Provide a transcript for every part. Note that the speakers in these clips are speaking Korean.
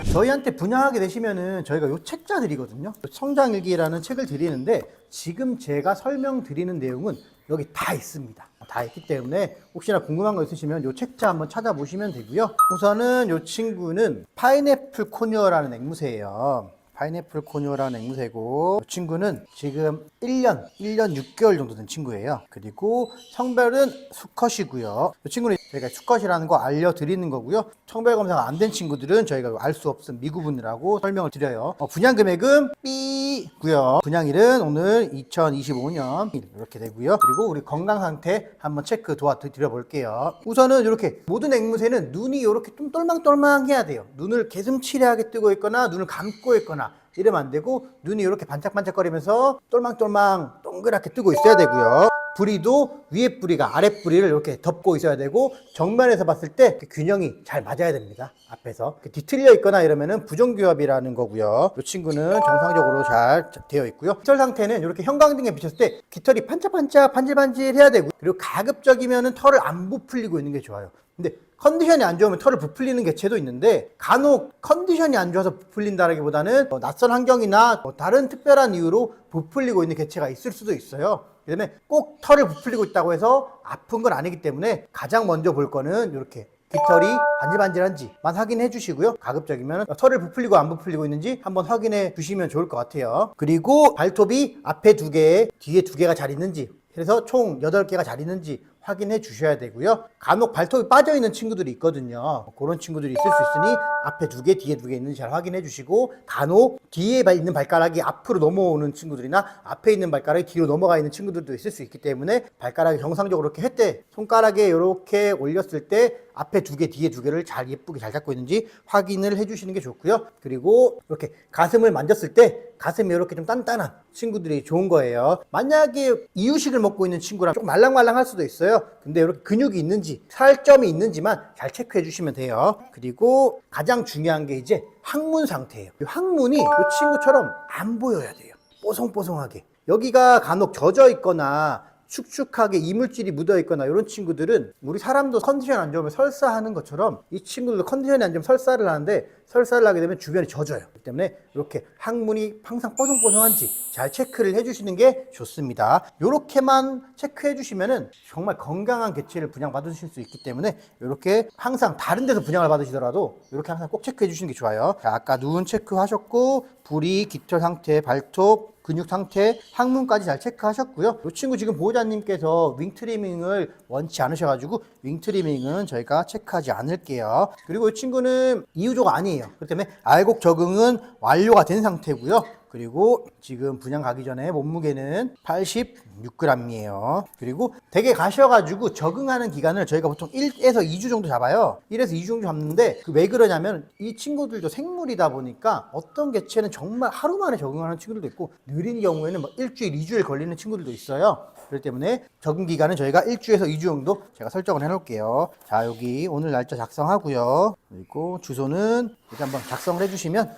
저희한테 분양하게 되시면은 저희가 요 책자 드리거든요. 성장일기라는 책을 드리는데 지금 제가 설명드리는 내용은 여기 다 있습니다. 다 있기 때문에 혹시나 궁금한 거 있으시면 요 책자 한번 찾아보시면 되고요. 우선은 요 친구는 파인애플 코니어라는 앵무새예요. 파인애플 코니어라는 앵무새고, 이 친구는 지금 1년 6개월 정도 된 친구예요. 그리고 성별은 수컷이고요. 이 친구는 저희가 수컷이라는 거 알려드리는 거고요. 성별 검사가 안 된 친구들은 저희가 알 수 없음 미구분이라고 설명을 드려요. 분양 금액은 B고요. 분양일은 오늘 2025년 이렇게 되고요. 그리고 우리 건강 상태 한번 체크 도와드려 볼게요. 우선은 이렇게 모든 앵무새는 눈이 이렇게 좀 똘망똘망해야 돼요. 눈을 개슴츠레하게 뜨고 있거나 눈을 감고 있거나 이러면 안 되고, 눈이 이렇게 반짝반짝거리면서 똘망똘망 동그랗게 뜨고 있어야 되고요. 부리도 위에 부리가 아래 부리를 이렇게 덮고 있어야 되고, 정면에서 봤을 때 균형이 잘 맞아야 됩니다. 앞에서 뒤틀려 있거나 이러면은 부정규합이라는 거고요. 이 친구는 정상적으로 잘 되어 있고요. 깃털 상태는 이렇게 형광등에 비쳤을 때 깃털이 반짝반짝 반질반질 해야 되고, 그리고 가급적이면은 털을 안 부풀리고 있는 게 좋아요. 근데 컨디션이 안 좋으면 털을 부풀리는 개체도 있는데, 간혹 컨디션이 안 좋아서 부풀린다기보다는 낯선 환경이나 다른 특별한 이유로 부풀리고 있는 개체가 있을 수도 있어요. 그다음에 꼭 털을 부풀리고 있다고 해서 아픈 건 아니기 때문에 가장 먼저 볼 거는 이렇게 깃털이 반질반질한지만 확인해 주시고요. 가급적이면 털을 부풀리고 안 부풀리고 있는지 한번 확인해 주시면 좋을 것 같아요. 그리고 발톱이 앞에 2개, 뒤에 2개가 잘 있는지, 그래서 총 8개가 잘 있는지 확인해 주셔야 되고요. 간혹 발톱이 빠져 있는 친구들이 있거든요. 그런 친구들이 있을 수 있으니 앞에 2개, 뒤에 2개 있는지 잘 확인해 주시고, 간혹 뒤에 있는 발가락이 앞으로 넘어오는 친구들이나 앞에 있는 발가락이 뒤로 넘어가 있는 친구들도 있을 수 있기 때문에, 발가락이 정상적으로 이렇게 했대 손가락에 이렇게 올렸을 때 앞에 2개, 뒤에 2개를 잘 예쁘게 잘 잡고 있는지 확인을 해 주시는 게 좋고요. 그리고 이렇게 가슴을 만졌을 때 가슴이 이렇게 좀 단단한 친구들이 좋은 거예요. 만약에 이유식을 먹고 있는 친구랑 조금 말랑말랑할 수도 있어요. 근데 이렇게 근육이 있는지 살점이 있는지만 잘 체크해 주시면 돼요. 그리고 가장 중요한 게 이제 항문 상태예요. 이 항문이 이 친구처럼 안 보여야 돼요. 뽀송뽀송하게. 여기가 간혹 젖어 있거나 축축하게 이물질이 묻어 있거나 이런 친구들은, 우리 사람도 컨디션 안 좋으면 설사하는 것처럼 이 친구들도 컨디션이 안 좋으면 설사를 하는데, 설사를 하게 되면 주변이 젖어요. 그렇기 때문에 이렇게 항문이 항상 뽀송뽀송한지 잘 체크를 해주시는 게 좋습니다. 이렇게만 체크해 주시면은 정말 건강한 개체를 분양받으실 수 있기 때문에, 이렇게 항상 다른 데서 분양을 받으시더라도 이렇게 항상 꼭 체크해 주시는 게 좋아요. 자, 아까 눈 체크하셨고, 부리, 깃털 상태, 발톱, 근육 상태, 항문까지 잘 체크하셨고요. 이 친구 지금 보호자님께서 윙 트리밍을 원치 않으셔가지고 윙 트리밍은 저희가 체크하지 않을게요. 그리고 이 친구는 이유조가 아니에요. 그렇기 때문에 알곡 적응은 완료가 된 상태고요. 그리고 지금 분양 가기 전에 몸무게는 86g이에요. 그리고 댁에 가셔가지고 적응하는 기간을 저희가 보통 1에서 2주 정도 잡아요. 1에서 2주 정도 잡는데, 왜 그러냐면 이 친구들도 생물이다 보니까 어떤 개체는 정말 하루 만에 적응하는 친구들도 있고, 느린 경우에는 뭐 일주일, 2주일 걸리는 친구들도 있어요. 그렇기 때문에 적응 기간은 저희가 1주에서 2주 정도 제가 설정을 해 놓을게요. 자, 여기 오늘 날짜 작성하고요. 그리고 주소는 이렇게 한번 작성을 해주시면,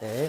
네.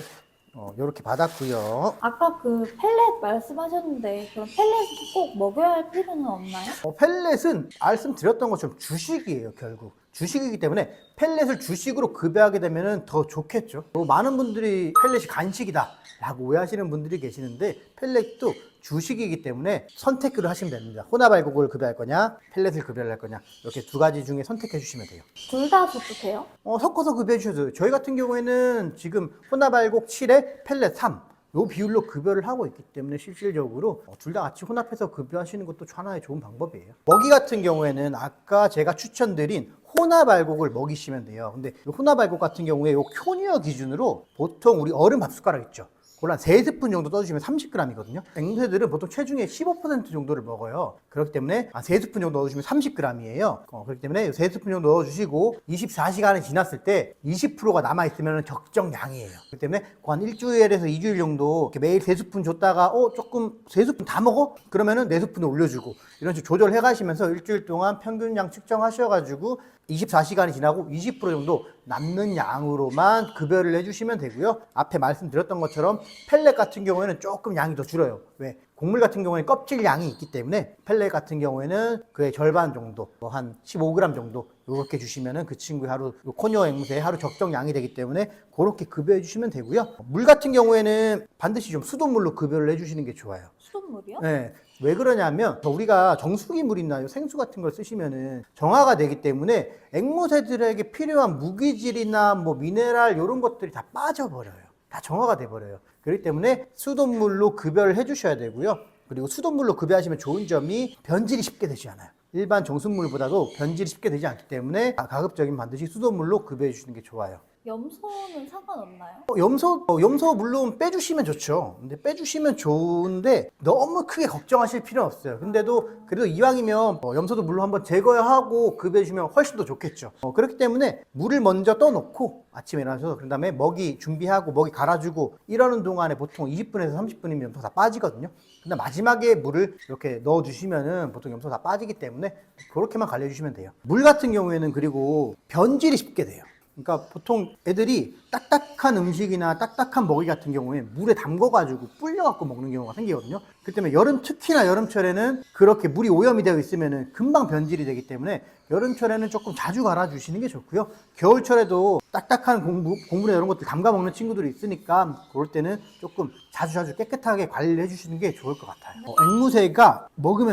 요렇게 받았고요. 아까 그 펠렛 말씀하셨는데, 그럼 펠렛을 꼭 먹여야 할 필요는 없나요? 펠렛은 말씀드렸던 것처럼 주식이에요. 결국 주식이기 때문에 펠렛을 주식으로 급여하게 되면 더 좋겠죠. 많은 분들이 펠렛이 간식이다 라고 오해하시는 분들이 계시는데, 펠렛도 주식이기 때문에 선택을 하시면 됩니다. 혼합알곡을 급여할 거냐, 펠렛을 급여할 거냐, 이렇게 2가지 중에 선택해 주시면 돼요. 둘 다 줘도 돼요? 섞어서 급여해 주셔도 돼요. 저희 같은 경우에는 지금 혼합알곡 7에 펠렛 3, 요 비율로 급여를 하고 있기 때문에 실질적으로 둘 다 같이 혼합해서 급여하시는 것도 하나의 좋은 방법이에요. 먹이 같은 경우에는 아까 제가 추천드린 혼합알곡을 먹이시면 돼요. 근데 혼합알곡 같은 경우에 요 쿄니어 기준으로 보통 우리 어른 밥숟가락 있죠. 그걸 한 3스푼 정도 떠주시면 30g이거든요. 앵무새들은 보통 체중의 15% 정도를 먹어요. 그렇기 때문에 한 3스푼 정도 넣어주시면 30g이에요. 그렇기 때문에 3스푼 정도 넣어주시고 24시간이 지났을 때 20%가 남아있으면 적정량이에요. 그렇기 때문에 한 일주일에서 2주일 정도 이렇게 매일 3스푼 줬다가 조금 3스푼 다 먹어? 그러면은 4스푼을 올려주고, 이런 식으로 조절해 가시면서 일주일 동안 평균량 측정하셔가지고 24시간이 지나고 20% 정도 남는 양으로만 급여를 해주시면 되고요. 앞에 말씀드렸던 것처럼 펠렛 같은 경우에는 조금 양이 더 줄어요. 왜? 곡물 같은 경우에는 껍질 양이 있기 때문에 펠렛 같은 경우에는 그의 절반 정도, 한 15g 정도 이렇게 주시면은 그 친구의 하루 코니어 앵무새의 하루 적정 양이 되기 때문에 그렇게 급여해 주시면 되고요. 물 같은 경우에는 반드시 좀 수돗물로 급여를 해주시는 게 좋아요. 수돗물이요? 네. 왜 그러냐면 우리가 정수기 물이나 생수 같은 걸 쓰시면은 정화가 되기 때문에 앵무새들에게 필요한 무기질이나 뭐 미네랄 이런 것들이 다 빠져버려요. 다 정화가 돼버려요. 그렇기 때문에 수돗물로 급여를 해주셔야 되고요. 그리고 수돗물로 급여하시면 좋은 점이 변질이 쉽게 되지 않아요. 일반 정수물보다도 변질이 쉽게 되지 않기 때문에 가급적이면 반드시 수돗물로 급여해 주시는 게 좋아요. 염소는 상관없나요? 염소 물론 빼주시면 좋죠. 근데 빼주시면 좋은데 너무 크게 걱정하실 필요는 없어요. 근데도 그래도 이왕이면 염소도 물론 한번 제거하고 급여주시면 훨씬 더 좋겠죠. 그렇기 때문에 물을 먼저 떠놓고 아침에 일어나서 그 다음에 먹이 준비하고 먹이 갈아주고 이러는 동안에 보통 20분에서 30분이면 염소 다 빠지거든요. 근데 마지막에 물을 이렇게 넣어주시면은 보통 염소 다 빠지기 때문에 그렇게만 관리해주시면 돼요. 물 같은 경우에는 그리고 변질이 쉽게 돼요. 그러니까 보통 애들이 딱딱한 음식이나 딱딱한 먹이 같은 경우에 물에 담궈가지고 불려갖고 먹는 경우가 생기거든요. 그렇기 때문에 특히나 여름철에는 그렇게 물이 오염이 되어 있으면 금방 변질이 되기 때문에 여름철에는 조금 자주 갈아주시는 게 좋고요. 겨울철에도 딱딱한 곡물에 이런 것들 담가 먹는 친구들이 있으니까 그럴 때는 조금 자주 깨끗하게 관리를 해주시는 게 좋을 것 같아요. 앵무새가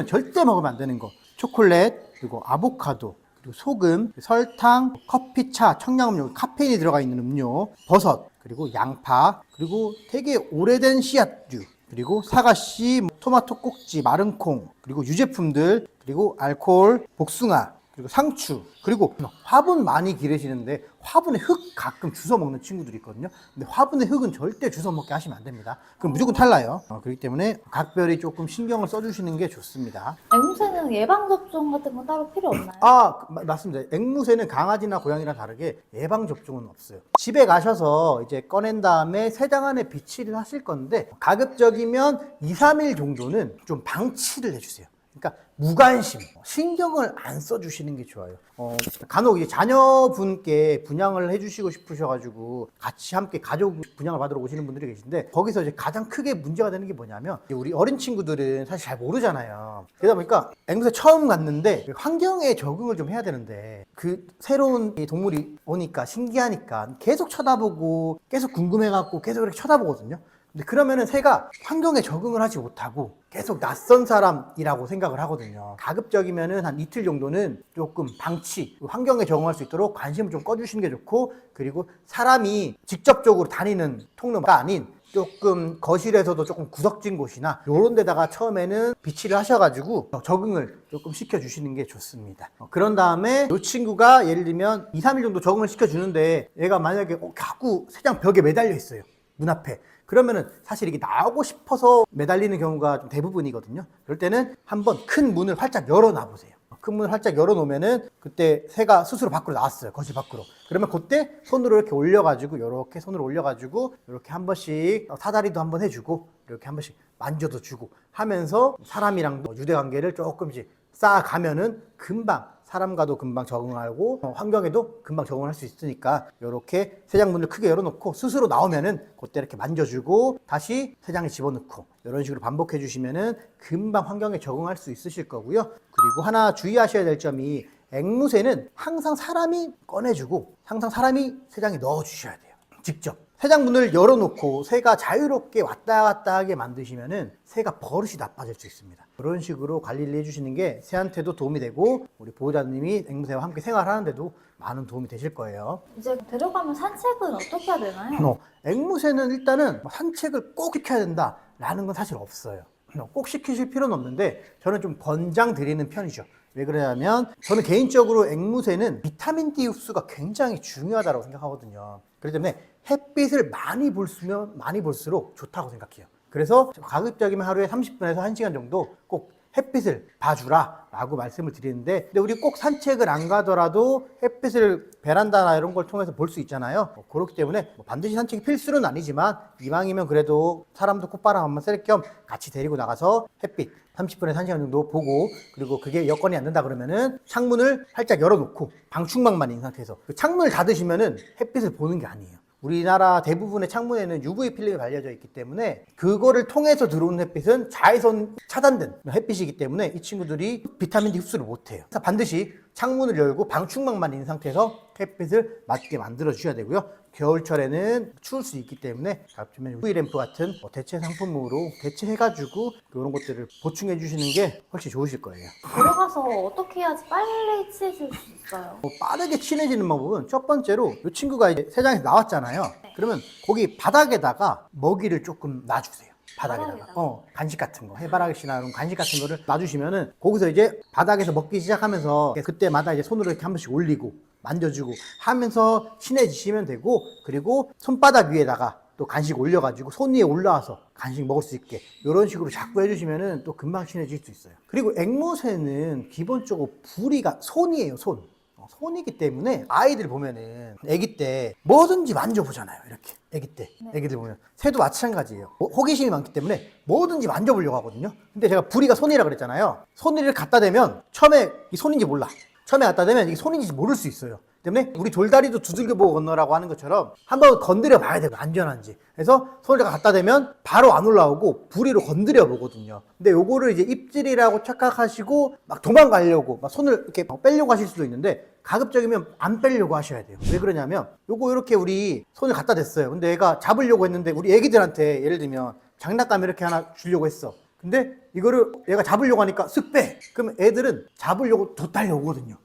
절대 먹으면 안 되는 거, 초콜릿, 그리고 아보카도, 그리고 소금, 설탕, 커피, 차, 청량음료, 카페인이 들어가 있는 음료, 버섯, 그리고 양파, 그리고 되게 오래된 씨앗류, 그리고 사과씨, 토마토 꼭지, 마른 콩, 그리고 유제품들, 그리고 알코올, 복숭아, 그리고 상추, 그리고 화분 많이 기르시는데 화분에 흙 가끔 주워 먹는 친구들이 있거든요. 근데 화분에 흙은 절대 주워 먹게 하시면 안 됩니다. 그럼 무조건 탈나요. 그렇기 때문에 각별히 조금 신경을 써주시는 게 좋습니다. 앵무새는 예방접종 같은 건 따로 필요 없나요? 맞습니다. 앵무새는 강아지나 고양이랑 다르게 예방접종은 없어요. 집에 가셔서 이제 꺼낸 다음에 세장 안에 비치를 하실 건데 가급적이면 2, 3일 정도는 좀 방치를 해주세요. 그러니까 무관심, 신경을 안 써주시는 게 좋아요. 간혹 이제 자녀분께 분양을 해주시고 싶으셔가지고 같이 함께 가족 분양을 받으러 오시는 분들이 계신데 거기서 이제 가장 크게 문제가 되는 게 뭐냐면 우리 어린 친구들은 사실 잘 모르잖아요. 그러다 보니까 앵무새 처음 갔는데 환경에 적응을 좀 해야 되는데 그 새로운 동물이 오니까 신기하니까 계속 쳐다보고 계속 궁금해갖고 계속 이렇게 쳐다보거든요. 근데 그러면은 새가 환경에 적응을 하지 못하고 계속 낯선 사람이라고 생각을 하거든요. 가급적이면은 한 이틀 정도는 조금 방치, 환경에 적응할 수 있도록 관심을 좀 꺼주시는 게 좋고, 그리고 사람이 직접적으로 다니는 통로가 아닌 조금 거실에서도 조금 구석진 곳이나 이런 데다가 처음에는 비치를 하셔가지고 적응을 조금 시켜주시는 게 좋습니다. 그런 다음에 이 친구가 예를 들면 2, 3일 정도 적응을 시켜주는데 얘가 만약에 자꾸 새장 벽에 매달려 있어요. 문 앞에. 그러면은 사실 이게 나오고 싶어서 매달리는 경우가 좀 대부분이거든요. 그럴 때는 한번 큰 문을 활짝 열어놔 보세요. 큰 문을 활짝 열어놓으면은 그때 새가 스스로 밖으로 나왔어요. 거실 밖으로. 그러면 그때 손으로 이렇게 올려가지고 이렇게 손으로 올려가지고 이렇게 한 번씩 사다리도 한번 해주고 이렇게 한 번씩 만져도 주고 하면서 사람이랑도 유대관계를 조금씩 쌓아가면은 금방 사람과도 금방 적응하고 환경에도 금방 적응할 수 있으니까 이렇게 세장문을 크게 열어놓고 스스로 나오면은 그때 이렇게 만져주고 다시 세장에 집어넣고 이런 식으로 반복해 주시면은 금방 환경에 적응할 수 있으실 거고요. 그리고 하나 주의하셔야 될 점이 앵무새는 항상 사람이 꺼내주고 항상 사람이 세장에 넣어주셔야 돼요. 직접. 세장 문을 열어놓고 새가 자유롭게 왔다 갔다 하게 만드시면은 새가 버릇이 나빠질 수 있습니다. 그런 식으로 관리를 해주시는 게 새한테도 도움이 되고 우리 보호자님이 앵무새와 함께 생활하는데도 많은 도움이 되실 거예요. 이제 데려가면 산책은 어떻게 해야 되나요? 앵무새는 일단은 산책을 꼭 시켜야 된다라는 건 사실 없어요. 꼭 시키실 필요는 없는데 저는 좀 권장드리는 편이죠. 왜 그러냐면 저는 개인적으로 앵무새는 비타민 D 흡수가 굉장히 중요하다고 생각하거든요. 그렇기 때문에 햇빛을 많이 볼수록 좋다고 생각해요. 그래서 가급적이면 하루에 30분에서 1시간 정도 꼭 햇빛을 봐주라 라고 말씀을 드리는데 근데 우리 꼭 산책을 안 가더라도 햇빛을 베란다나 이런 걸 통해서 볼 수 있잖아요. 그렇기 때문에 반드시 산책이 필수는 아니지만 이왕이면 그래도 사람도 콧바람 한번 쐴 겸 같이 데리고 나가서 햇빛 30분에서 1시간 정도 보고 그리고 그게 여건이 안 된다 그러면은 창문을 활짝 열어놓고 방충망만 있는 상태에서 그 창문을 닫으시면은 햇빛을 보는 게 아니에요. 우리나라 대부분의 창문에는 UV 필름이 발려져 있기 때문에 그거를 통해서 들어오는 햇빛은 자외선 차단된 햇빛이기 때문에 이 친구들이 비타민 D 흡수를 못해요. 그래서 반드시 창문을 열고 방충망만 있는 상태에서 햇빛을 맞게 만들어 주셔야 되고요. 겨울철에는 추울 수 있기 때문에 UV 램프 같은 대체 상품으로 대체해가지고 이런 것들을 보충해 주시는 게 훨씬 좋으실 거예요. 들어가서 어떻게 해야지 빨리 친해질 수 있어요? 빠르게 친해지는 방법은 첫 번째로 이 친구가 이제 세상에서 나왔잖아요. 그러면 거기 바닥에다가 먹이를 조금 놔주세요. 바닥에다가 간식 같은 거, 해바라기씨나 이런 간식 같은 거를 놔주시면은 거기서 이제 바닥에서 먹기 시작하면서 그때마다 이제 손으로 이렇게 한 번씩 올리고 만져주고 하면서 친해지시면 되고, 그리고 손바닥 위에다가 또 간식 올려가지고 손 위에 올라와서 간식 먹을 수 있게 이런 식으로 자꾸 해주시면은 또 금방 친해질 수 있어요. 그리고 앵무새는 기본적으로 부리가 손이에요, 손. 손이기 때문에 아이들 보면은 아기 때 뭐든지 만져보잖아요. 이렇게 아기 때 아기들 보면 새도 마찬가지예요. 호기심이 많기 때문에 뭐든지 만져보려고 하거든요. 근데 제가 부리가 손이라 그랬잖아요. 손이를 갖다 대면 처음에 이 손인지 몰라. 처음에 갖다 대면 이게 손인지 모를 수 있어요. 때문에 우리 돌다리도 두들겨 보고 건너라고 하는 것처럼 한번 건드려 봐야 돼요. 안전한지. 그래서 손을 갖다 대면 바로 안 올라오고 부리로 건드려 보거든요. 근데 요거를 이제 입질이라고 착각하시고 막 도망가려고 막 손을 이렇게 빼려고 하실 수도 있는데, 가급적이면 안 빼려고 하셔야 돼요. 왜 그러냐면 요거 이렇게 우리 손을 갖다 댔어요. 근데 얘가 잡으려고 했는데 우리 애기들한테 예를 들면 장난감 이렇게 하나 주려고 했어. 근데 이거를 얘가 잡으려고 하니까 쓱 빼. 그러면 애들은 잡으려고 더 달려오거든요.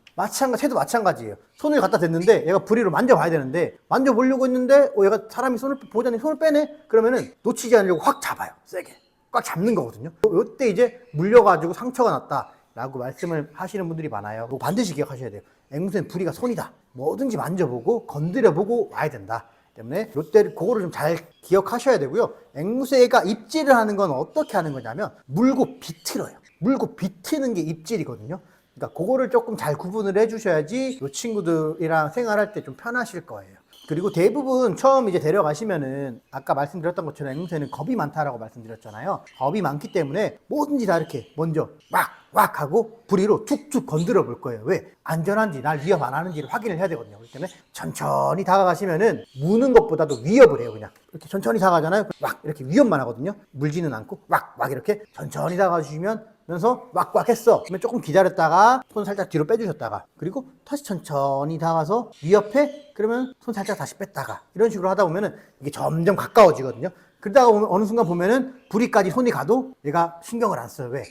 새도 마찬가지예요. 손을 갖다 댔는데 얘가 부리로 만져봐야 되는데 만져보려고 했는데 얘가 사람이 손을 보자니 손을 빼네? 그러면은 놓치지 않으려고 확 잡아요. 세게. 꽉 잡는 거거든요. 이때 이제 물려가지고 상처가 났다 라고 말씀을 하시는 분들이 많아요. 반드시 기억하셔야 돼요. 앵무새는 부리가 손이다. 뭐든지 만져보고 건드려보고 와야 된다. 때문에 요때 그거를 좀 잘 기억하셔야 되고요. 앵무새가 입질을 하는 건 어떻게 하는 거냐면 물고 비틀어요. 물고 비트는 게 입질이거든요. 그러니까 그거를 조금 잘 구분을 해주셔야지 이 친구들이랑 생활할 때 좀 편하실 거예요. 그리고 대부분 처음 이제 데려가시면은 아까 말씀드렸던 것처럼 앵무새는 겁이 많다라고 말씀드렸잖아요. 겁이 많기 때문에 뭐든지 다 이렇게 먼저 왁 하고 부리로 툭툭 건드려 볼 거예요. 왜? 안전한지 날 위협 안 하는지를 확인을 해야 되거든요. 그렇기 때문에 천천히 다가가시면은 무는 것보다도 위협을 해요. 그냥 이렇게 천천히 다가가잖아요. 왁 이렇게 위협만 하거든요. 물지는 않고 왁 이렇게 천천히 다가가 주시면 면서 왁왁 했어. 그러면 조금 기다렸다가 손 살짝 뒤로 빼주셨다가 그리고 다시 천천히 다가가서 위협해? 그러면 손 살짝 다시 뺐다가 이런 식으로 하다 보면은 이게 점점 가까워지거든요. 그러다가 어느 순간 보면은 부리까지 손이 가도 얘가 신경을 안 써요. 왜?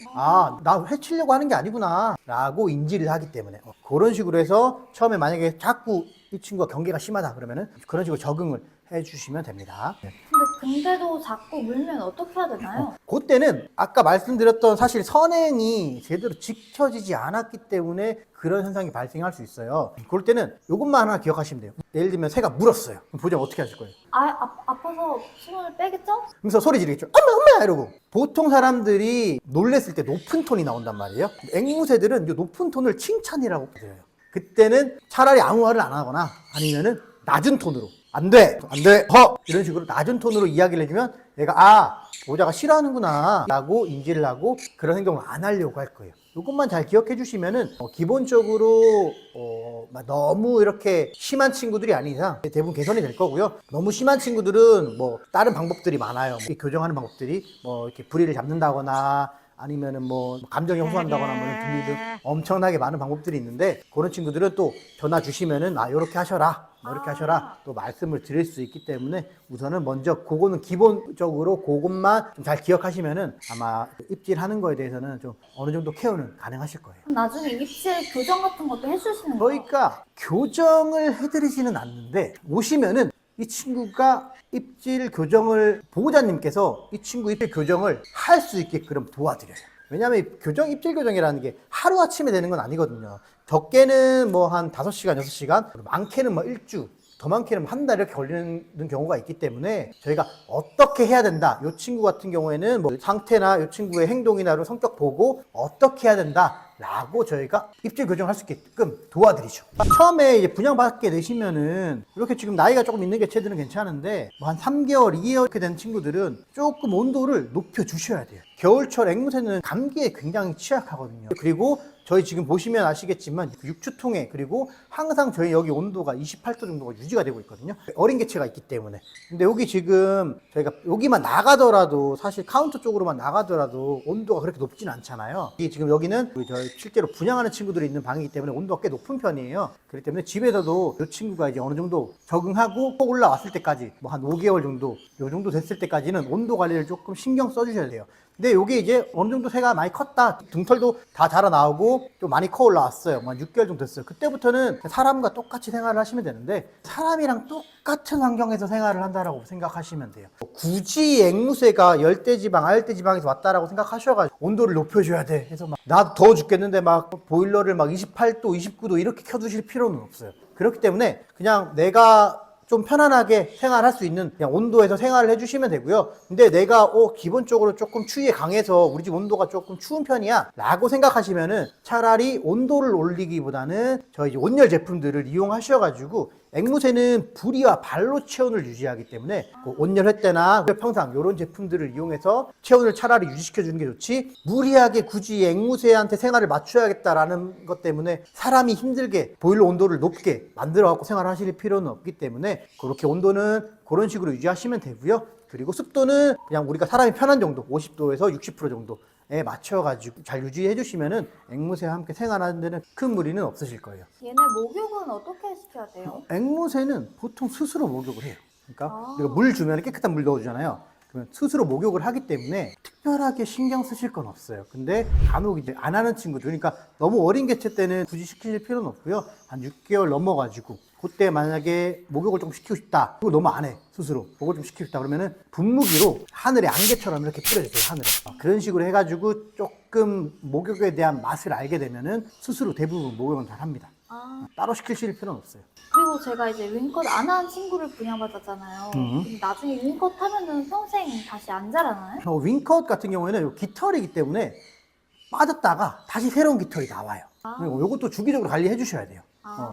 나 해치려고 하는 게 아니구나 라고 인지를 하기 때문에 그런 식으로 해서 처음에 만약에 자꾸 이 친구가 경계가 심하다 그러면은 그런 식으로 적응을 해주시면 됩니다. 근데도 자꾸 물면 어떻게 해야 되나요? 그때는 아까 말씀드렸던 사실 선행이 제대로 지켜지지 않았기 때문에 그런 현상이 발생할 수 있어요. 그럴 때는 이것만 하나 기억하시면 돼요. 예를 들면 새가 물었어요. 그럼 보장 어떻게 하실 거예요? 아파서 손을 빼겠죠? 그래서 소리 지르겠죠. 엄마 이러고. 보통 사람들이 놀랬을 때 높은 톤이 나온단 말이에요. 앵무새들은 이 높은 톤을 칭찬이라고 부르요. 그때는 차라리 아무 말을 안 하거나 아니면은 낮은 톤으로 안 돼, 이런 식으로 낮은 톤으로 이야기를 해주면 얘가 보호자가 싫어하는구나 라고 인지를 하고 그런 행동을 안 하려고 할 거예요. 이것만 잘 기억해 주시면은 기본적으로 너무 이렇게 심한 친구들이 아닌 이상 대부분 개선이 될 거고요. 너무 심한 친구들은 뭐 다른 방법들이 많아요. 교정하는 방법들이 뭐 이렇게 부리를 잡는다거나 아니면은 뭐 감정이 호소한다거나 뭐 등등 엄청나게 많은 방법들이 있는데 그런 친구들은 또 전화 주시면은 요렇게 하셔라 이렇게 하셔라 또 말씀을 드릴 수 있기 때문에 우선은 먼저 그거는 기본적으로 그것만 좀 잘 기억하시면은 아마 입질하는 거에 대해서는 좀 어느 정도 케어는 가능하실 거예요. 나중에 입질 교정 같은 것도 해주시는 거예요? 그러니까 교정을 해드리지는 않는데 오시면은 이 친구가 입질 교정을 보호자님께서 이 친구 입질 교정을 할 수 있게끔 도와드려요. 왜냐하면 입질 교정이라는 게 하루아침에 되는 건 아니거든요. 적게는 뭐 한 5시간, 6시간, 많게는 뭐 일주, 더 많게는 한 달 이렇게 걸리는 경우가 있기 때문에 저희가 어떻게 해야 된다. 이 친구 같은 경우에는 뭐 상태나 이 친구의 행동이나 성격 보고 어떻게 해야 된다. 라고 저희가 입질 교정할 수 있게끔 도와드리죠. 처음에 이제 분양받게 되시면은 이렇게 지금 나이가 조금 있는 개체들은 괜찮은데 뭐 한 3개월, 2개월 이렇게 된 친구들은 조금 온도를 높여 주셔야 돼요. 겨울철 앵무새는 감기에 굉장히 취약하거든요. 그리고 저희 지금 보시면 아시겠지만 육추통에 그리고 항상 저희 여기 온도가 28도 정도가 유지가 되고 있거든요. 어린 개체가 있기 때문에. 근데 여기 지금 저희가 여기만 나가더라도 사실 카운터 쪽으로만 나가더라도 온도가 그렇게 높진 않잖아요. 지금 여기는 저희 실제로 분양하는 친구들이 있는 방이기 때문에 온도가 꽤 높은 편이에요. 그렇기 때문에 집에서도 이 친구가 이제 어느 정도 적응하고 꼭 올라왔을 때까지 뭐 한 5개월 정도 요 정도 됐을 때까지는 온도 관리를 조금 신경 써주셔야 돼요. 근데 요게 이제 어느 정도 새가 많이 컸다, 등털도 다 자라 나오고 좀 많이 커 올라왔어요. 뭐 한 6개월 정도 됐어요. 그때부터는 사람과 똑같이 생활을 하시면 되는데, 사람이랑 똑같은 환경에서 생활을 한다라고 생각하시면 돼요. 굳이 앵무새가 열대지방, 아열대지방에서 왔다라고 생각하셔가지고 온도를 높여줘야 돼 해서 막 나 더워 죽겠는데 막 보일러를 막 28도, 29도 이렇게 켜두실 필요는 없어요. 그렇기 때문에 그냥 내가 좀 편안하게 생활할 수 있는 그냥 온도에서 생활을 해주시면 되고요. 근데 내가 기본적으로 조금 추위에 강해서 우리 집 온도가 조금 추운 편이야 라고 생각하시면은 차라리 온도를 올리기보다는 저희 이제 온열 제품들을 이용하셔가지고, 앵무새는 부리와 발로 체온을 유지하기 때문에 그 온열할 때나 평상 이런 제품들을 이용해서 체온을 차라리 유지시켜 주는 게 좋지, 무리하게 굳이 앵무새한테 생활을 맞춰야겠다라는 것 때문에 사람이 힘들게 보일러 온도를 높게 만들어 갖고 생활하실 필요는 없기 때문에 그렇게 온도는 그런 식으로 유지하시면 되고요. 그리고 습도는 그냥 우리가 사람이 편한 정도 50도에서 60% 정도에 맞춰가지고 잘 유지해 주시면은 앵무새와 함께 생활하는 데는 큰 무리는 없으실 거예요. 얘네 목욕은 어떻게 시켜야 돼요? 앵무새는 보통 스스로 목욕을 해요. 그러니까 우리가 물 주면 깨끗한 물 넣어주잖아요. 그러면 스스로 목욕을 하기 때문에 특별하게 신경 쓰실 건 없어요. 근데 간혹 이제 안 하는 친구들, 그러니까 너무 어린 개체 때는 굳이 시키실 필요는 없고요. 한 6개월 넘어가지고 그때 만약에 목욕을 좀 시키고 싶다, 그거 너무 안 해, 스스로 목욕을 좀 시키고 싶다 그러면은 분무기로 하늘에 안개처럼 이렇게 뿌려주세요. 하늘에 그런 식으로 해가지고 조금 목욕에 대한 맛을 알게 되면은 스스로 대부분 목욕은 잘 합니다. 따로 시키실 필요는 없어요. 그리고 제가 이제 윙컷 안 한 친구를 분양받았잖아요. 그럼 나중에 윙컷 하면은 평생 다시 안 자라나요? 윙컷 같은 경우에는 요 깃털이기 때문에 빠졌다가 다시 새로운 깃털이 나와요. 그리고 요것도 주기적으로 관리해 주셔야 돼요.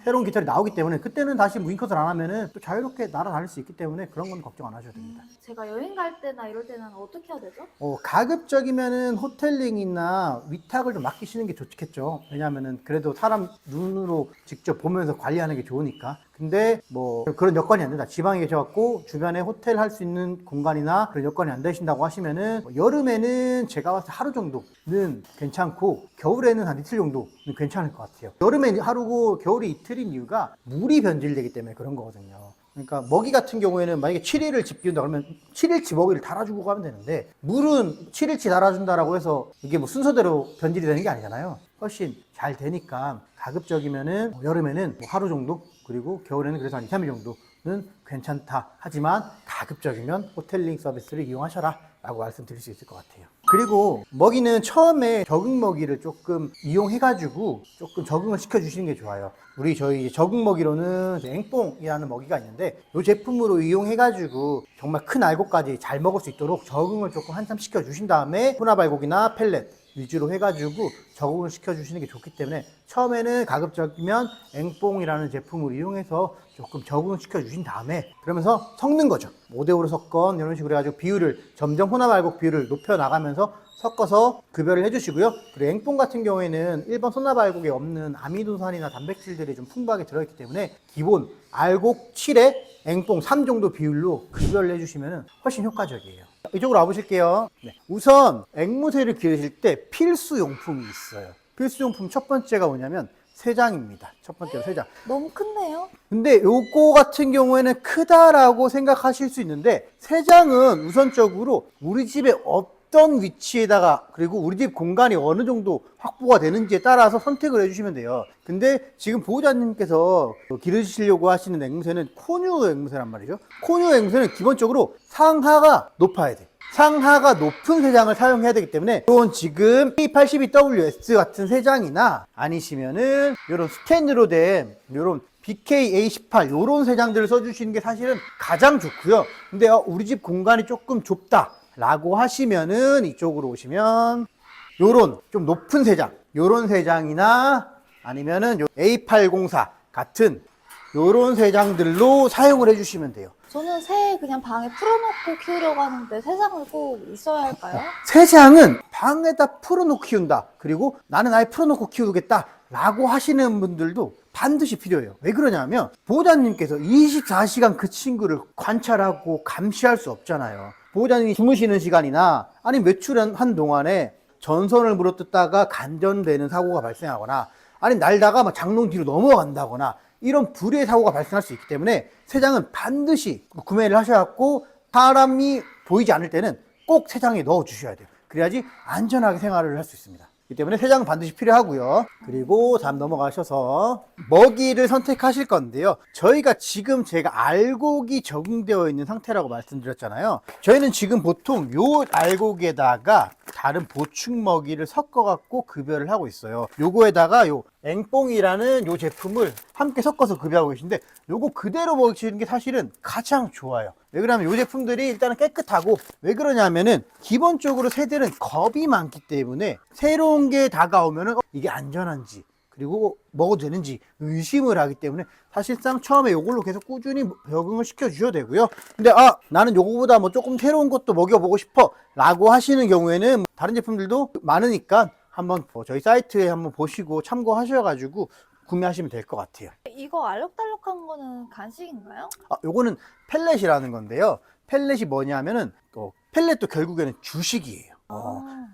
새로운 깃털이 나오기 때문에 그때는 다시 윙컷을 안 하면은 또 자유롭게 날아다닐 수 있기 때문에 그런 건 걱정 안 하셔도 됩니다. 제가 여행 갈 때나 이럴 때는 어떻게 해야 되죠? 가급적이면은 호텔링이나 위탁을 좀 맡기시는 게 좋겠죠. 왜냐하면은 그래도 사람 눈으로 직접 보면서 관리하는 게 좋으니까. 근데 뭐 그런 여건이 안 된다, 지방에 계셔갖고 주변에 호텔 할 수 있는 공간이나 그런 여건이 안 되신다고 하시면은 여름에는 제가 봤을 때 하루 정도는 괜찮고 겨울에는 한 이틀 정도는 괜찮을 것 같아요. 여름에 하루고 겨울이 이틀인 이유가 물이 변질되기 때문에 그런 거거든요. 그러니까 먹이 같은 경우에는 만약에 7일을 집 비운다 그러면 7일치 먹이를 달아주고 가면 되는데, 물은 7일치 달아준다라고 해서 이게 뭐 순서대로 변질이 되는 게 아니잖아요. 훨씬 잘 되니까 가급적이면은 여름에는 뭐 하루 정도, 그리고 겨울에는 그래서 한 2, 3일 정도는 괜찮다. 하지만 가급적이면 호텔링 서비스를 이용하셔라 라고 말씀드릴 수 있을 것 같아요. 그리고 먹이는 처음에 적응 먹이를 조금 이용해가지고 조금 적응을 시켜주시는 게 좋아요. 저희 적응 먹이로는 앵뽕이라는 먹이가 있는데, 이 제품으로 이용해가지고 정말 큰 알곡까지 잘 먹을 수 있도록 적응을 조금 한참 시켜주신 다음에 혼합알곡이나 펠렛 위주로 해가지고 적응을 시켜주시는 게 좋기 때문에 처음에는 가급적이면 앵뽕이라는 제품을 이용해서 조금 적응을 시켜주신 다음에 그러면서 섞는 거죠. 5대5로 섞건 이런 식으로 해가지고 비율을 점점 혼합알곡 비율을 높여나가면서 섞어서 급여를 해주시고요. 그리고 앵뽕 같은 경우에는 일반 혼합알곡에 없는 아미노산이나 단백질들이 좀 풍부하게 들어있기 때문에 기본 알곡 7에 앵뽕 3 정도 비율로 급여를 해주시면 훨씬 효과적이에요. 이쪽으로 와보실게요. 네. 우선 앵무새를 기르실 때 필수 용품이 있어요. 필수 용품 첫 번째가 뭐냐면 새장입니다. 첫 번째로 새장. 너무 큰데요? 근데 요거 같은 경우에는 크다라고 생각하실 수 있는데, 새장은 우선적으로 우리 집에 어떤 위치에다가 그리고 우리 집 공간이 어느 정도 확보가 되는지에 따라서 선택을 해주시면 돼요. 근데 지금 보호자님께서 기르시려고 하시는 앵무새는 코뉴 앵무새란 말이죠. 코뉴 앵무새는 기본적으로 상하가 높아야 돼. 상하가 높은 새장을 사용해야 되기 때문에 이런 지금 K82WS 같은 새장이나 아니시면은 이런 스텐으로 된 이런 BKA18 이런 새장들을 써주시는 게 사실은 가장 좋고요. 근데 우리 집 공간이 조금 좁다 라고 하시면은 이쪽으로 오시면 요런 좀 높은 새장, 요런 새장이나 아니면은 A804 같은 요런 새장들로 사용을 해주시면 돼요. 저는 새 그냥 방에 풀어놓고 키우려고 하는데 새장을 꼭 있어야 할까요? 새장은 방에다 풀어놓고 키운다. 그리고 나는 아예 풀어놓고 키우겠다. 라고 하시는 분들도 반드시 필요해요. 왜 그러냐면 보호자님께서 24시간 그 친구를 관찰하고 감시할 수 없잖아요. 보호자님이 주무시는 시간이나 아니면 외출한 동안에 전선을 물어뜯다가 간전되는 사고가 발생하거나 아니면 날다가 막 장롱 뒤로 넘어간다거나 이런 불의의 사고가 발생할 수 있기 때문에 세장은 반드시 구매를 하셔갖고 사람이 보이지 않을 때는 꼭 세장에 넣어 주셔야 돼요. 그래야지 안전하게 생활을 할 수 있습니다. 그렇기 때문에 세장은 반드시 필요하고요. 그리고 다음 넘어가셔서 먹이를 선택하실 건데요. 저희가 지금 제가 알곡이 적응되어 있는 상태라고 말씀드렸잖아요. 저희는 지금 보통 요 알곡에다가 다른 보충 먹이를 섞어 갖고 급여를 하고 있어요. 요거에다가 요 앵뽕이라는 요 제품을 함께 섞어서 급여하고 계신데 요거 그대로 먹이시는 게 사실은 가장 좋아요. 왜 그러냐면 요 제품들이 일단은 깨끗하고, 왜 그러냐면은 기본적으로 새들은 겁이 많기 때문에 새로운 게 다가오면은 이게 안전한지 그리고 먹어도 되는지 의심을 하기 때문에 사실상 처음에 요걸로 계속 꾸준히 적응을 시켜 주셔도 되고요. 근데 나는 요거보다 뭐 조금 새로운 것도 먹여보고 싶어 라고 하시는 경우에는 다른 제품들도 많으니까 한번 저희 사이트에 한번 보시고 참고하셔가지고 구매하시면 될 것 같아요. 이거 알록달록한 거는 간식인가요? 요거는 펠렛이라는 건데요. 펠렛이 뭐냐면은 펠렛도 결국에는 주식이에요.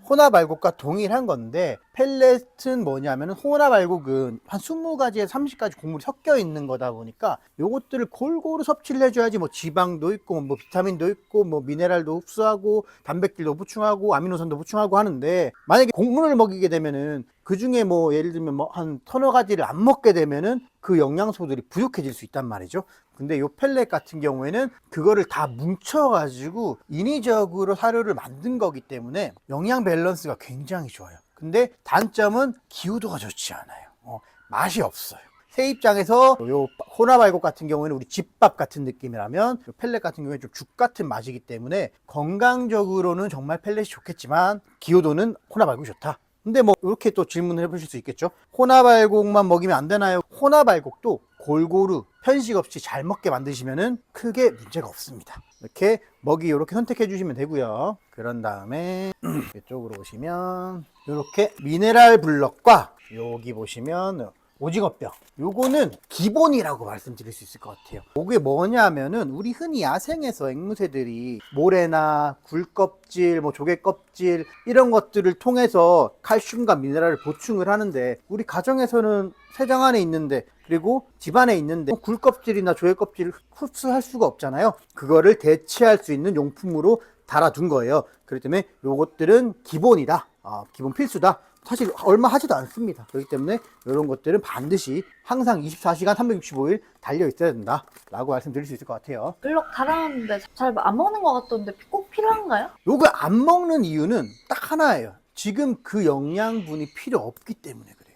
혼합 알곡과 동일한 건데, 펠렛은 뭐냐면은 혼합 알곡은 한 20가지에서 30가지 곡물이 섞여 있는 거다 보니까 요것들을 골고루 섭취를 해줘야지 뭐 지방도 있고 뭐 비타민도 있고 뭐 미네랄도 흡수하고 단백질도 보충하고 아미노산도 보충하고 하는데, 만약에 곡물을 먹이게 되면은 그 중에 뭐 예를 들면 뭐 한 서너 가지를 안 먹게 되면은 그 영양소들이 부족해질 수 있단 말이죠. 근데 요 펠렛 같은 경우에는 그거를 다 뭉쳐가지고 인위적으로 사료를 만든 거기 때문에 영양 밸런스가 굉장히 좋아요. 근데 단점은 기후도가 좋지 않아요. 맛이 없어요. 새 입장에서 요 혼합 알곡 같은 경우에는 우리 집밥 같은 느낌이라면 요 펠렛 같은 경우에 좀 죽 같은 맛이기 때문에 건강적으로는 정말 펠렛이 좋겠지만 기후도는 혼합 알곡이 좋다. 근데 뭐 이렇게 또 질문을 해보실 수 있겠죠. 혼합 알곡만 먹이면 안 되나요? 혼합 알곡도 골고루 편식 없이 잘 먹게 만드시면은 크게 문제가 없습니다. 이렇게 먹이 이렇게 선택해 주시면 되고요. 그런 다음에 이쪽으로 오시면 이렇게 미네랄 블럭과 여기 보시면 오징어뼈, 요거는 기본이라고 말씀드릴 수 있을 것 같아요. 이게 뭐냐면은 우리 흔히 야생에서 앵무새들이 모래나 굴껍질, 뭐 조개껍질 이런 것들을 통해서 칼슘과 미네랄을 보충을 하는데, 우리 가정에서는 세장 안에 있는데 그리고 집안에 있는데 굴껍질이나 조개껍질을 흡수할 수가 없잖아요. 그거를 대체할 수 있는 용품으로 달아둔 거예요. 그렇기 때문에 요것들은 기본이다, 기본 필수다. 사실 얼마 하지도 않습니다. 그렇기 때문에 이런 것들은 반드시 항상 24시간 365일 달려 있어야 된다 라고 말씀드릴 수 있을 것 같아요. 블럭 달아놨는데 잘 안 먹는 것 같던데 꼭 필요한가요? 요거 안 먹는 이유는 딱 하나예요. 지금 그 영양분이 필요 없기 때문에 그래요.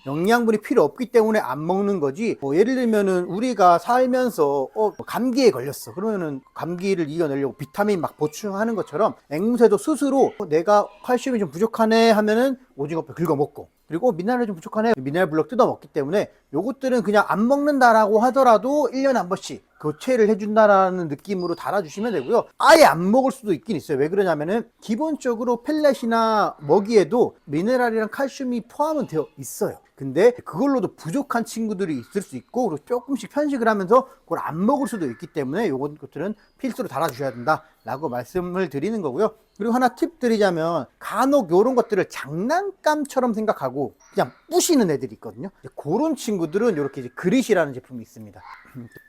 영양분이 필요 없기 때문에 안 먹는 거지. 예를 들면은 우리가 살면서 감기에 걸렸어. 그러면은 감기를 이겨내려고 비타민 막 보충하는 것처럼 앵무새도 스스로 내가 칼슘이 좀 부족하네 하면은 오징어뼈 긁어 먹고, 그리고 미네랄이 좀 부족하네 미네랄 블럭 뜯어 먹기 때문에 요것들은 그냥 안 먹는다라고 하더라도 1년에 한 번씩 교체를 해준다라는 느낌으로 달아주시면 되고요. 아예 안 먹을 수도 있긴 있어요. 왜 그러냐면은 기본적으로 펠렛이나 먹이에도 미네랄이랑 칼슘이 포함은 되어 있어요. 근데 그걸로도 부족한 친구들이 있을 수 있고, 그리고 조금씩 편식을 하면서 그걸 안 먹을 수도 있기 때문에 요런 것들은 필수로 달아주셔야 된다 라고 말씀을 드리는 거고요. 그리고 하나 팁 드리자면, 간혹 요런 것들을 장난감처럼 생각하고 그냥 부시는 애들이 있거든요. 그런 친구들은 이렇게 이제 그릿이라는 제품이 있습니다.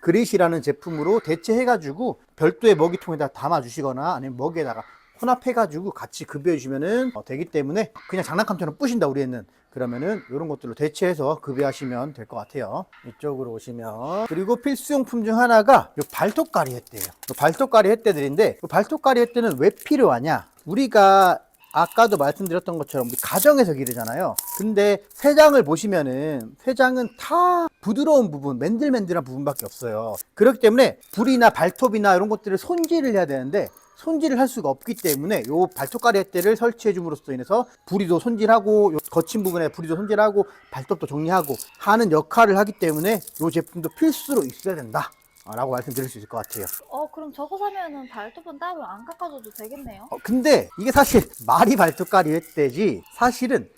그릿이라는 제품으로 대체해가지고 별도의 먹이통에다 담아주시거나 아니면 먹이에다가 혼합해가지고 같이 급여해 주시면은 되기 때문에, 그냥 장난감처럼 부신다 우리 애는, 그러면은 이런 것들로 대체해서 급여하시면 될 것 같아요. 이쪽으로 오시면, 그리고 필수용품 중 하나가 요 발톱가리 햇대예요. 요 발톱가리 햇대들인데, 요 발톱가리 햇대는 왜 필요하냐? 우리가 아까도 말씀드렸던 것처럼 우리 가정에서 기르잖아요. 근데 새장을 보시면은 새장은 다 부드러운 부분, 맨들맨들한 부분밖에 없어요. 그렇기 때문에 불이나 발톱이나 이런 것들을 손질을 해야 되는데 손질을 할 수가 없기 때문에 요 발톱가리 햇대를 설치해 줌으로써 인해서 부리도 손질하고 요 거친 부분에 부리도 손질하고 발톱도 정리하고 하는 역할을 하기 때문에 요 제품도 필수로 있어야 된다 라고 말씀드릴 수 있을 것 같아요. 그럼 저거 사면은 발톱은 따로 안 깎아줘도 되겠네요? 근데 이게 사실 말이 발톱깔이 횟대지 사실은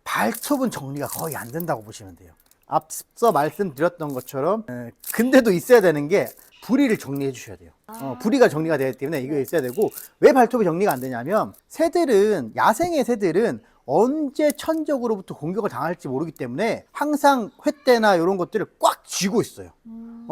발톱은 정리가 거의 안 된다고 보시면 돼요. 앞서 말씀드렸던 것처럼 근데도 있어야 되는 게 부리를 정리해 주셔야 돼요. 부리가 정리가 되기 때문에 이거 있어야 되고, 왜 발톱이 정리가 안 되냐면 새들은, 야생의 새들은 언제 천적으로부터 공격을 당할지 모르기 때문에 항상 횃대나 이런 것들을 꽉 쥐고 있어요.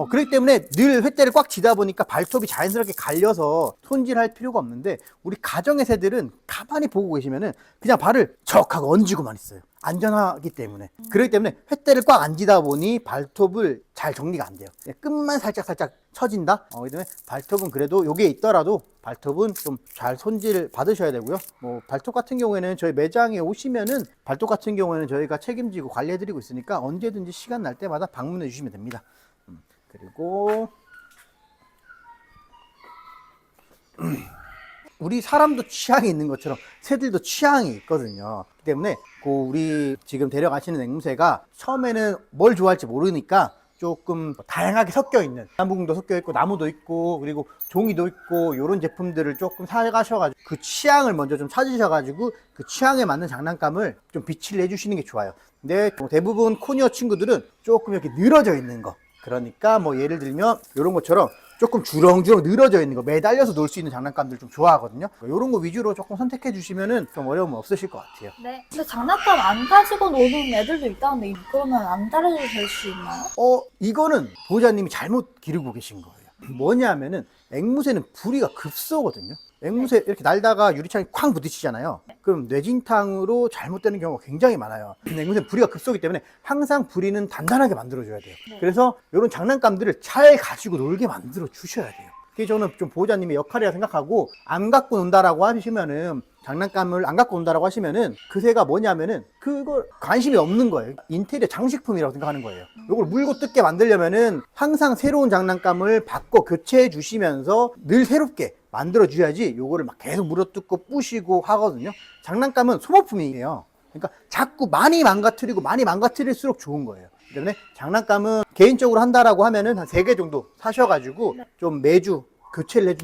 그렇기 때문에 늘 횃대를 꽉 쥐다 보니까 발톱이 자연스럽게 갈려서 손질할 필요가 없는데, 우리 가정의 새들은 가만히 보고 계시면은 그냥 발을 척 하고 얹고만 있어요. 안전하기 때문에. 그렇기 때문에 횃대를 꽉 안 쥐다 보니 발톱을 잘 정리가 안 돼요. 그냥 끝만 살짝 처진다? 그렇기 때문에 발톱은 그래도 요게 있더라도 발톱은 좀 잘 손질 받으셔야 되고요. 뭐 발톱 같은 경우에는 저희 매장에 오시면은 발톱 같은 경우에는 저희가 책임지고 관리해드리고 있으니까 언제든지 시간 날 때마다 방문해 주시면 됩니다. 그리고 우리 사람도 취향이 있는 것처럼 새들도 취향이 있거든요. 그렇기 때문에 우리 지금 데려가시는 앵무새가 처음에는 뭘 좋아할지 모르니까 조금 다양하게 섞여 있는, 나무궁도 섞여 있고 나무도 있고 그리고 종이도 있고 이런 제품들을 조금 사가셔가지고 그 취향을 먼저 좀 찾으셔가지고 그 취향에 맞는 장난감을 좀 비치를 해주시는 게 좋아요. 근데 대부분 코니어 친구들은 조금 이렇게 늘어져 있는 거, 그러니까 뭐 예를 들면 이런 것처럼 조금 주렁주렁 늘어져 있는 거, 매달려서 놀 수 있는 장난감들 좀 좋아하거든요. 이런 거 위주로 조금 선택해 주시면은 좀 어려움은 없으실 것 같아요. 네. 근데 장난감 안 가지고 노는 애들도 있다는데 그러면 안 다려도 될 수 있나요? 이거는 보호자님이 잘못 기르고 계신 거예요. 뭐냐면은 앵무새는 부리가 급소거든요. 앵무새 이렇게 날다가 유리창에 쾅 부딪히잖아요. 그럼 뇌진탕으로 잘못되는 경우가 굉장히 많아요. 앵무새는 부리가 급소기 때문에 항상 부리는 단단하게 만들어줘야 돼요. 그래서 이런 장난감들을 잘 가지고 놀게 만들어 주셔야 돼요. 그게 저는 좀 보호자님의 역할이라 생각하고, 안 갖고 논다라고 하시면은, 장난감을 안 갖고 온다라고 하시면은 그 새가 뭐냐면은 그걸 관심이 없는 거예요. 인테리어 장식품이라고 생각하는 거예요. 이걸 물고 뜯게 만들려면은 항상 새로운 장난감을 바꿔 교체해 주시면서 늘 새롭게 만들어 줘야지 요거를 막 계속 물어뜯고 부시고 하거든요. 장난감은 소모품이에요. 그러니까 자꾸 많이 망가뜨리고 많이 망가뜨릴수록 좋은 거예요. 때문에 장난감은 개인적으로 한다라고 하면은 한 3개 정도 사셔가지고 좀 매주 교체를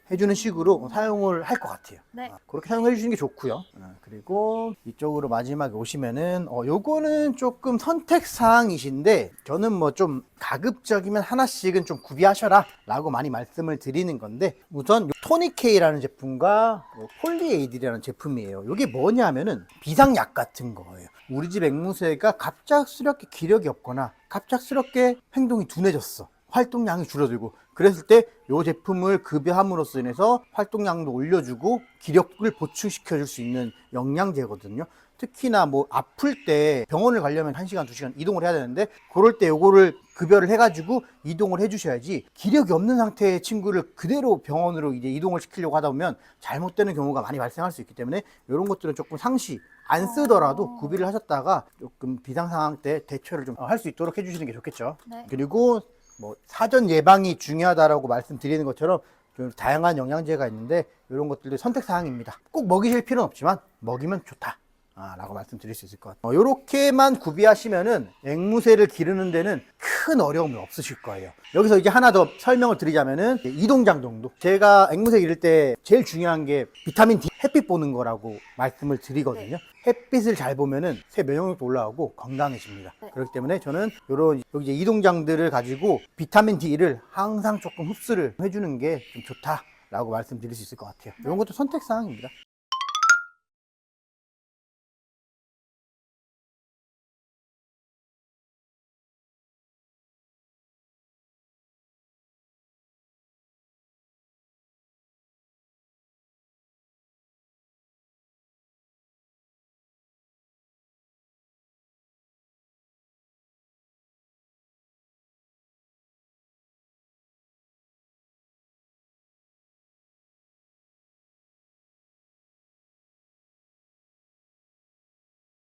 해주는 식으로 사용을 할 것 같아요. 네. 그렇게 사용해 주시는 게 좋고요. 그리고 이쪽으로 마지막에 오시면은 요거는 조금 선택 사항이신데, 저는 뭐 좀 가급적이면 하나씩은 좀 구비하셔라 라고 많이 말씀을 드리는 건데, 우선 토니케이라는 제품과 폴리에이드라는 제품이에요. 이게 뭐냐면은 비상약 같은 거예요. 우리 집 앵무새가 갑작스럽게 기력이 없거나 갑작스럽게 행동이 둔해졌어, 활동량이 줄어들고, 그랬을 때 이 제품을 급여함으로써 인해서 활동량도 올려주고 기력을 보충시켜 줄 수 있는 영양제거든요. 특히나 뭐 아플 때 병원을 가려면 1시간, 2시간 이동을 해야 되는데, 그럴 때 요거를 급여를 해가지고 이동을 해주셔야지, 기력이 없는 상태의 친구를 그대로 병원으로 이제 이동을 시키려고 하다 보면 잘못되는 경우가 많이 발생할 수 있기 때문에 이런 것들은 조금 상시 안 쓰더라도 구비를 하셨다가 조금 비상 상황 때 대처를 좀 할 수 있도록 해주시는 게 좋겠죠. 네. 그리고 뭐 사전 예방이 중요하다라고 말씀드리는 것처럼 좀 다양한 영양제가 있는데 이런 것들도 선택 사항입니다. 꼭 먹이실 필요는 없지만 먹이면 좋다 라고 말씀드릴 수 있을 것 같아요. 이렇게만 구비하시면은 앵무새를 기르는 데는 큰 어려움이 없으실 거예요. 여기서 이제 하나 더 설명을 드리자면은 이동장 정도. 제가 앵무새 기를 때 제일 중요한 게 비타민 D, 햇빛 보는 거라고 말씀을 드리거든요. 햇빛을 잘 보면은 새 면역력도 올라가고 건강해집니다. 그렇기 때문에 저는 이런 여기 이제 이동장들을 가지고 비타민 D를 항상 조금 흡수를 해주는 게 좀 좋다라고 말씀드릴 수 있을 것 같아요. 이런 것도 선택 사항입니다.